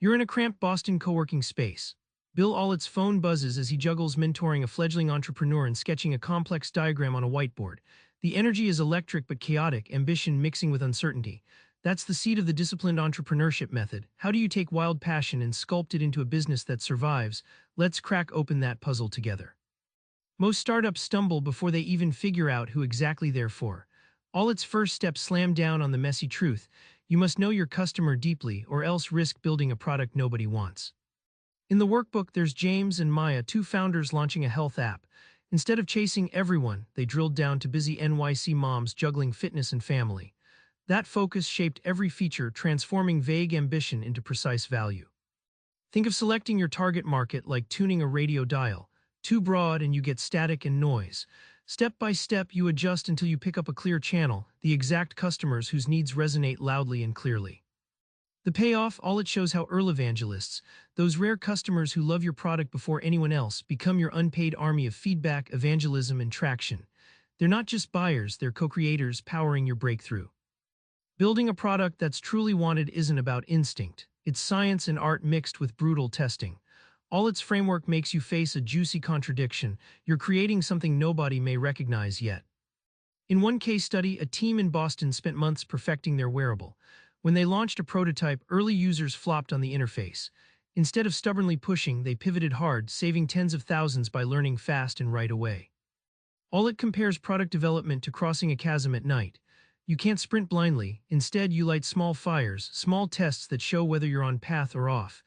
You're in a cramped Boston co-working space. Bill Aulet's phone buzzes as he juggles mentoring a fledgling entrepreneur and sketching a complex diagram on a whiteboard. The energy is electric but chaotic, ambition mixing with uncertainty. That's the seed of the disciplined entrepreneurship method. How do you take wild passion and sculpt it into a business that survives? Let's crack open that puzzle together. Most startups stumble before they even figure out who exactly they're for. Aulet's first step slammed down on the messy truth. You must know your customer deeply or else risk building a product nobody wants. In the workbook, there's James and Maya, two founders launching a health app. Instead of chasing everyone, they drilled down to busy NYC moms juggling fitness and family. That focus shaped every feature, transforming vague ambition into precise value. Think of selecting your target market like tuning a radio dial. Too broad and you get static and noise. Step by step, you adjust until you pick up a clear channel, the exact customers whose needs resonate loudly and clearly. The payoff, Aulet shows how earlyvangelists, those rare customers who love your product before anyone else, become your unpaid army of feedback, evangelism, and traction. They're not just buyers, they're co-creators powering your breakthrough. Building a product that's truly wanted isn't about instinct. It's science and art mixed with brutal testing. Aulet's framework makes you face a juicy contradiction. You're creating something nobody may recognize yet. In one case study, a team in Boston spent months perfecting their wearable. When they launched a prototype, early users flopped on the interface. Instead of stubbornly pushing, they pivoted hard, saving tens of thousands by learning fast and right away. Aulet compares product development to crossing a chasm at night. You can't sprint blindly. Instead, you light small fires, small tests that show whether you're on path or off.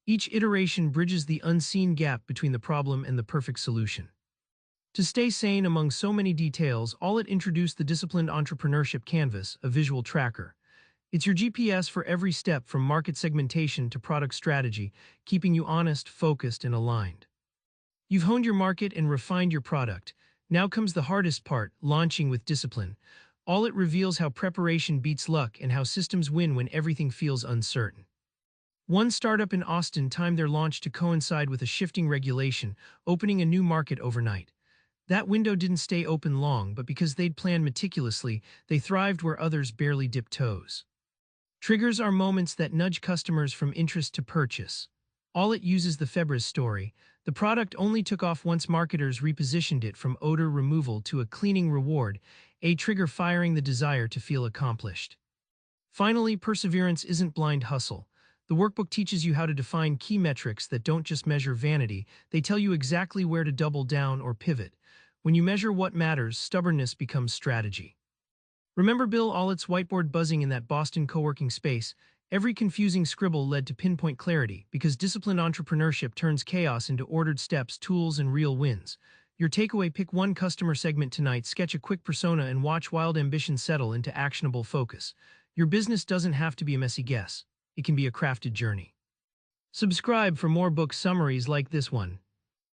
Each iteration bridges the unseen gap between the problem and the perfect solution. To stay sane among so many details, Aulet introduced the Disciplined Entrepreneurship Canvas, a visual tracker. It's your GPS for every step from market segmentation to product strategy, keeping you honest, focused, and aligned. You've honed your market and refined your product. Now comes the hardest part, launching with discipline. Aulet reveals how preparation beats luck and how systems win when everything feels uncertain. One startup in Austin timed their launch to coincide with a shifting regulation, opening a new market overnight. That window didn't stay open long, but because they'd planned meticulously, they thrived where others barely dipped toes. Triggers are moments that nudge customers from interest to purchase. Aulet uses the Febres story. The product only took off once marketers repositioned it from odor removal to a cleaning reward, a trigger firing the desire to feel accomplished. Finally, perseverance isn't blind hustle. The workbook teaches you how to define key metrics that don't just measure vanity, they tell you exactly where to double down or pivot. When you measure what matters, stubbornness becomes strategy. Remember Bill Aulet's whiteboard buzzing in that Boston co-working space? Every confusing scribble led to pinpoint clarity, because disciplined entrepreneurship turns chaos into ordered steps, tools, and real wins. Your takeaway: pick one customer segment tonight, sketch a quick persona, and watch wild ambition settle into actionable focus. Your business doesn't have to be a messy guess. It can be a crafted journey. Subscribe for more book summaries like this one.